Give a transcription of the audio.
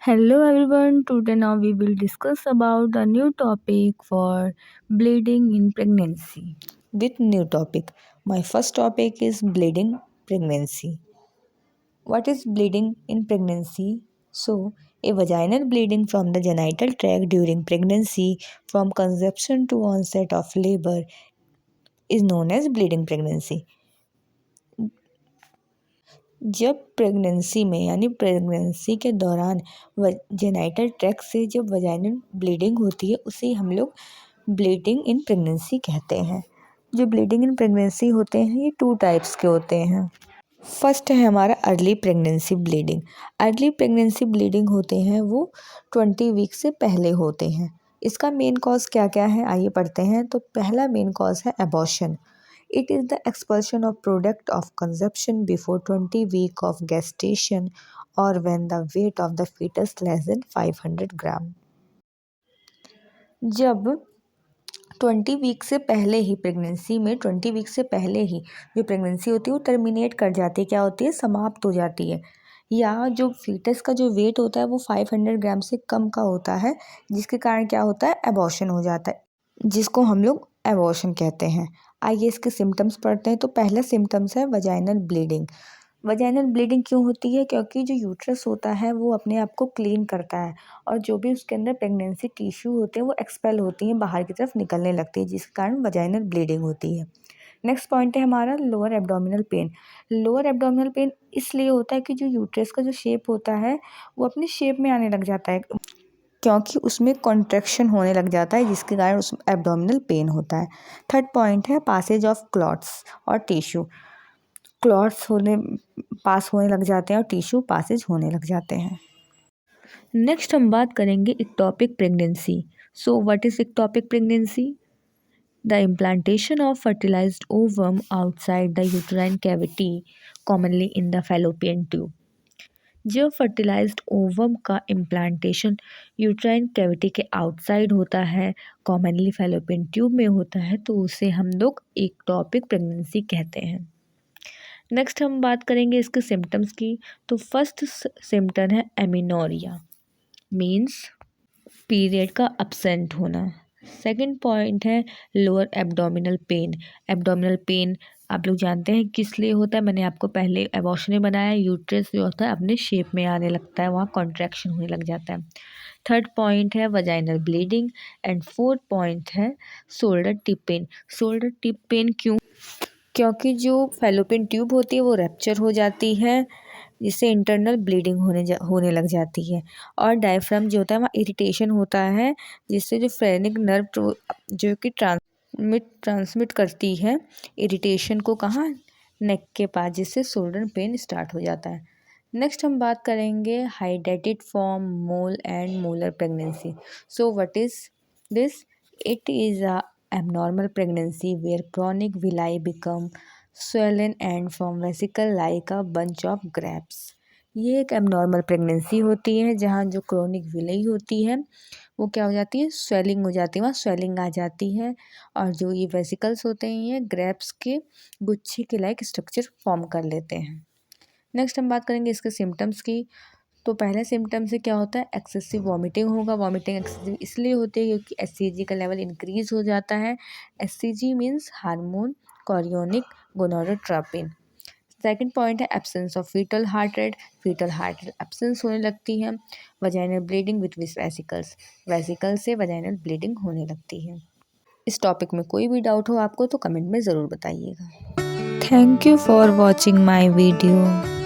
Hello everyone, today now we will discuss about the new topic for bleeding in pregnancy. With new topic. My first topic is bleeding pregnancy. What is bleeding in pregnancy? So, a vaginal bleeding from the genital tract during pregnancy from conception to onset of labor is known as bleeding pregnancy. जब pregnancy में यानी pregnancy के दौरान genital tract से जब vaginal bleeding होती है उसे हम लोग ब्लीडिंग इन प्रेगनेंसी कहते हैं। जो ब्लीडिंग इन प्रेगनेंसी होते हैं ये 2 टाइप्स के होते हैं। फर्स्ट है हमारा early pregnancy bleeding. Early pregnancy bleeding होते हैं वो 20 वीक से पहले होते हैं। इसका मेन कॉज क्या क्या है आइए पढ़ते हैं। तो पहला मेन कॉज है abortion. It is the expulsion of product of conception before 20 week of gestation और when the weight of the foetus less than 500 gram. जब 20 वीक से पहले ही प्रेगनेंसी में 20 वीक से पहले ही जो प्रेगनेंसी होती है वो टर्मिनेट कर जाती है, क्या होती है, समाप्त हो जाती है, या जो फीटस का जो वेट होता है वो 500 ग्राम से कम का होता है, जिसके कारण क्या होता है, एबॉर्शन हो जाता है, जिसको हम लोग एबॉर्शन कहते हैं। आइए इसके सिम्टम्स पढ़ते हैं। तो पहला सिम्टम्स है वजाइनल ब्लीडिंग। वजाइनल ब्लीडिंग क्यों होती है? क्योंकि जो यूट्रस होता है वो अपने आप को क्लीन करता है और जो भी उसके अंदर प्रेगनेंसी टिश्यू होते हैं वो एक्सपेल होती हैं, बाहर की तरफ निकलने लगती है, जिसके कारण वजाइनल ब्लीडिंग होती है। नेक्स्ट पॉइंट है हमारा lower abdominal pain. Lower abdominal pain इसलिए होता है कि जो यूट्रस का जो शेप होता है वो अपने शेप में आने लग जाता है, क्योंकि उसमें कॉन्ट्रैक्शन होने लग जाता है, जिसके कारण उस एब्डोमिनल पेन होता है। थर्ड पॉइंट है पासेज ऑफ क्लॉट्स और टिश्यू। क्लॉट्स पास होने लग जाते हैं और टिश्यू पासेज होने लग जाते हैं। नेक्स्ट हम बात करेंगे ectopic pregnancy. So what is ectopic pregnancy? The implantation of fertilised ovum outside the uterine cavity, commonly in the fallopian tube. जब फर्टिलाइज्ड ओवम का इम्प्लांटेशन यूट्राइन कैविटी के आउटसाइड होता है, कॉमनली फैलोपियन ट्यूब में होता है, तो उसे हम लोग इक्टोपिक प्रेगनेंसी कहते हैं। नेक्स्ट हम बात करेंगे इसके सिम्टम्स की। तो फर्स्ट सिम्टम है एमिनोरिया, मीन्स पीरियड का अपसेंट होना। सेकंड पॉइंट है lower abdominal pain. Abdominal pain आप लोग जानते हैं किस लिए होता है, मैंने आपको पहले एबॉर्शन में बनाया। यूट्रस जो होता है अपने शेप में आने लगता है, वहाँ कॉन्ट्रैक्शन होने लग जाता है। थर्ड पॉइंट है vaginal bleeding and fourth point है shoulder tip pain. Shoulder tip pain क्यों? क्योंकि जो फैलोपियन ट्यूब होती है वो रैप्चर हो जाती है, जिससे इंटरनल ब्लीडिंग होने लग जाती है, और डायफ्राम जो होता है वहाँ इरिटेशन होता है, जिससे जो फ्रेनिक नर्व जो कि ट्रांसमिट करती है इरिटेशन को, कहाँ, नेक के पास, जिससे शोल्डर पेन स्टार्ट हो जाता है। नेक्स्ट हम बात करेंगे hydrated form mole and molar pregnancy. So what is this? It is a abnormal pregnancy where chronic villi become swollen and form vesicle like a bunch of grapes। ये एक abnormal pregnancy होती है जहाँ जो chronic विलई होती है वो क्या हो जाती है, स्वेलिंग हो जाती है, वहाँ स्वेलिंग आ जाती है, और जो ये वेसिकल्स होते हैं ये ग्रेप्स के गुच्छे के लाइक स्ट्रक्चर फॉर्म कर लेते हैं। नेक्स्ट हम बात करेंगे इसके सिम्टम्स की। तो पहले सिम्टम से क्या होता है, एक्सेसिव वॉमिटिंग होगा। वॉमिटिंग एक्सेसिव इसलिए होती है क्योंकि एससीजी का लेवल इंक्रीज हो जाता है। HCG means hormone chorionic gonadotropin. Second point है absence of foetal heart rate. Foetal heart rate absence होने लगती है। Vaginal bleeding with vesicles, vesicle से वजाइनल ब्लीडिंग होने लगती है। इस टॉपिक में कोई भी डाउट हो आपको तो कमेंट में ज़रूर बताइएगा। Thank you for watching my video.